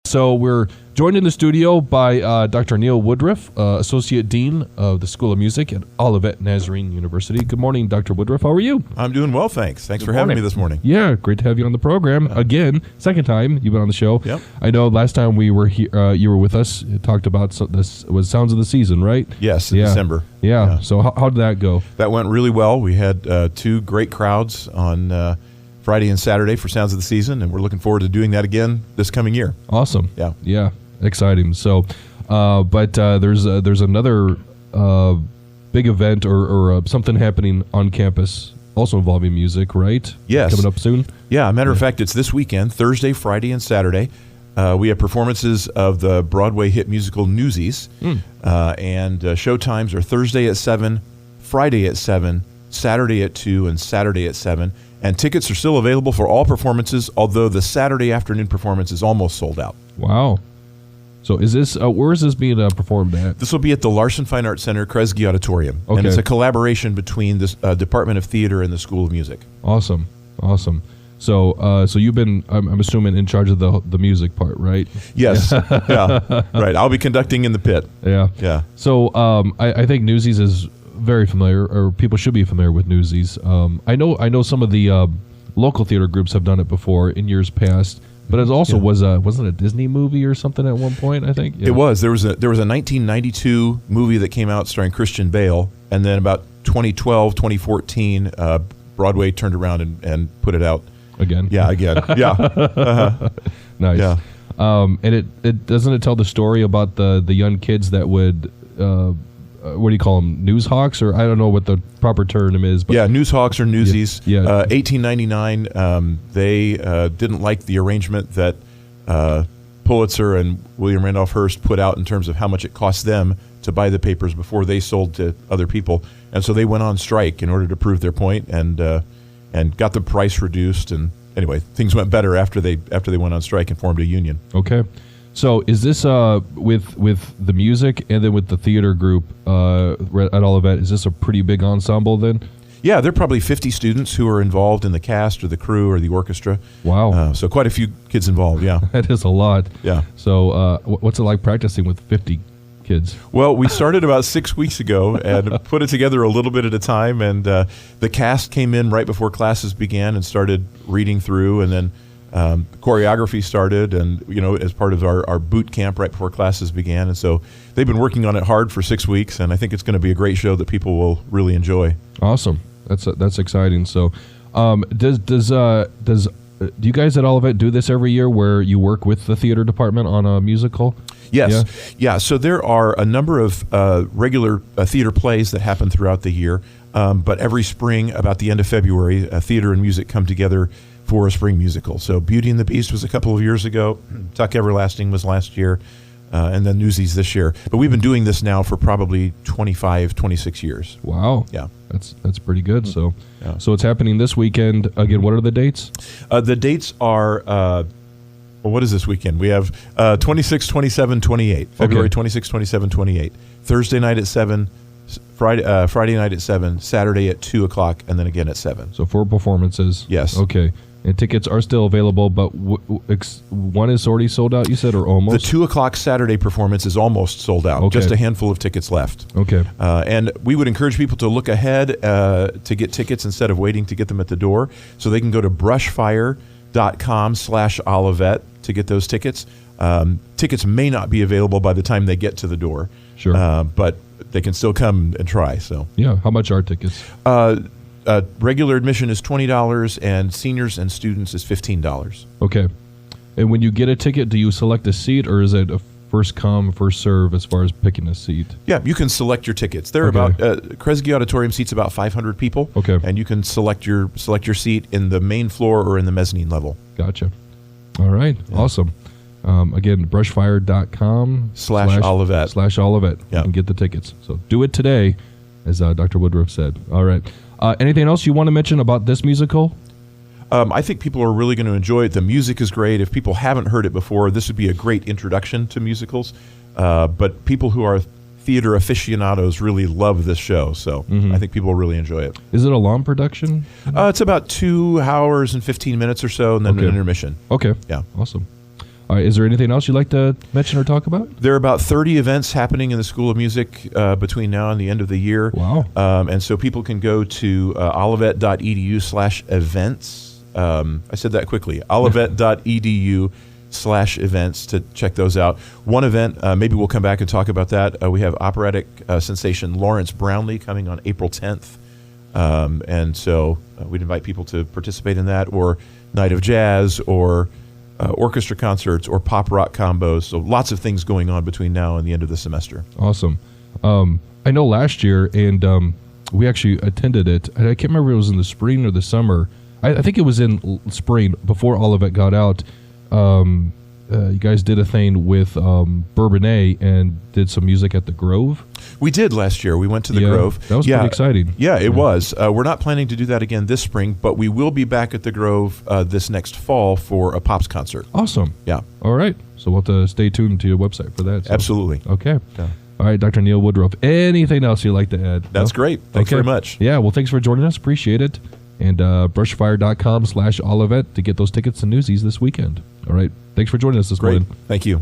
So we're joined in the studio by Dr. Neal Woodruff, Associate Dean of the School of Music at Olivet Nazarene University. Good morning, Dr. Woodruff. How are you? I'm doing well, thanks. Thanks for having me this morning. Yeah, great to have you on the program. Again, second time you've been on the show. Yep. I know last time we were here, you were with us. You talked about this was Sounds of the Season, right? Yes, in December. Yeah. So how did that go? That went really well. We had two great crowds on Friday and Saturday for Sounds of the Season, and we're looking forward to doing that again this coming year. Awesome. Yeah. Yeah. Exciting. So, but there's another big event or something happening on campus, also involving music, right? Yes. Coming up soon. Yeah. Matter of fact, it's this weekend, Thursday, Friday, and Saturday. We have performances of the Broadway hit musical Newsies, and show times are Thursday at 7, Friday at 7, Saturday at 2, and Saturday at 7. And tickets are still available for all performances, although the Saturday afternoon performance is almost sold out. Wow. So is this where is this being performed at? This will be at the Larson Fine Arts Center, Kresge Auditorium. Okay. And it's a collaboration between the Department of Theater and the School of Music. Awesome. So so you've been, I'm assuming, in charge of the music part, right? Yes. Yeah. Right. I'll be conducting in the pit. Yeah. Yeah. So I think Newsies is very familiar, or people should be familiar with Newsies. I know some of the local theater groups have done it before in years past, but it also wasn't it a Disney movie or something at one point, I think? Yeah. It was. There was a 1992 movie that came out starring Christian Bale, and then about 2012, 2014, Broadway turned around and put it out again. Yeah, again. Yeah. Uh-huh. Nice. Yeah. And it doesn't it tell the story about the young kids that would what do you call them? News hawks, or I don't know what the proper term is. But yeah, news hawks or newsies. Yeah. 1899, they didn't like the arrangement that Pulitzer and William Randolph Hearst put out in terms of how much it cost them to buy the papers before they sold to other people, and so they went on strike in order to prove their point, and got the price reduced. And anyway, things went better after they went on strike and formed a union. Okay. So is this with the music and then with the theater group at Olivet, is this a pretty big ensemble then? Yeah, there are probably 50 students who are involved in the cast or the crew or the orchestra. Wow. So quite a few kids involved, yeah. That is a lot. Yeah. So what's it like practicing with 50 kids? Well, we started about 6 weeks ago and put it together a little bit at a time, and the cast came in right before classes began and started reading through, and then choreography started, and as part of our boot camp right before classes began, and so they've been working on it hard for 6 weeks, and I think it's going to be a great show that people will really enjoy. Awesome, that's exciting. So, does you guys at Olivet do this every year, where you work with the theater department on a musical? Yes, yeah. So there are a number of regular theater plays that happen throughout the year, but every spring, about the end of February, theater and music come together for a spring musical. So Beauty and the Beast was a couple of years ago. Tuck Everlasting was last year, and then Newsies this year. But we've been doing this now for probably 25, 26 years. Wow. Yeah. That's pretty good. So yeah. So it's happening this weekend. Again, what are the dates? The dates are, what is this weekend? We have 26, 27, 28. February 26, 27, 28. Thursday night at 7, Friday night at 7, Saturday at 2 o'clock, and then again at 7. So 4 performances. Yes. Okay. And tickets are still available, but one is already sold out, you said, or almost? The 2 o'clock Saturday performance is almost sold out. Okay. Just a handful of tickets left. Okay. And we would encourage people to look ahead to get tickets instead of waiting to get them at the door. So they can go to brushfire.com/Olivet to get those tickets. Tickets may not be available by the time they get to the door. Sure. But they can still come and try. So yeah. How much are tickets? Regular admission is $20, and seniors and students is $15. Okay. And when you get a ticket, do you select a seat, or is it a first come, first serve as far as picking a seat? Yeah, you can select your tickets. There are about Kresge Auditorium seats about 500 people. Okay. And you can select your seat in the main floor or in the mezzanine level. Gotcha. All right. Yeah. Awesome. Again, brushfire.com/Olivet. /Olivet. Yeah. And get the tickets. So do it today, as Dr. Woodruff said. All right. Anything else you want to mention about this musical? I think people are really going to enjoy it. The music is great. If people haven't heard it before, this would be a great introduction to musicals. But people who are theater aficionados really love this show, so I think people will really enjoy it. Is it a long production? It's about 2 hours and 15 minutes or so, and then an intermission. Okay. Yeah. Awesome. All right, is there anything else you'd like to mention or talk about? There are about 30 events happening in the School of Music between now and the end of the year. Wow. And so people can go to olivet.edu/events. I said that quickly. olivet.edu/events to check those out. One event, maybe we'll come back and talk about that. We have operatic sensation Lawrence Brownlee coming on April 10th. And so we'd invite people to participate in that, or Night of Jazz, or orchestra concerts, or pop rock combos. So lots of things going on between now and the end of the semester. Awesome. I know last year, and we actually attended it. I can't remember if it was in the spring or the summer. I think it was in spring before Olivet got out. You guys did a thing with Bourbonnais and did some music at the Grove. We did last year. We went to the Grove. That was pretty exciting. Yeah, it was. We're not planning to do that again this spring, but we will be back at the Grove this next fall for a Pops concert. Awesome. Yeah. All right. So we'll have to stay tuned to your website for that. So. Absolutely. Okay. Yeah. All right, Dr. Neal Woodruff. Anything else you'd like to add? That's great. Thanks very much. Yeah, well, thanks for joining us. Appreciate it. And brushfire.com/Olivet to get those tickets to Newsies this weekend. All right. Thanks for joining us this morning. Thank you.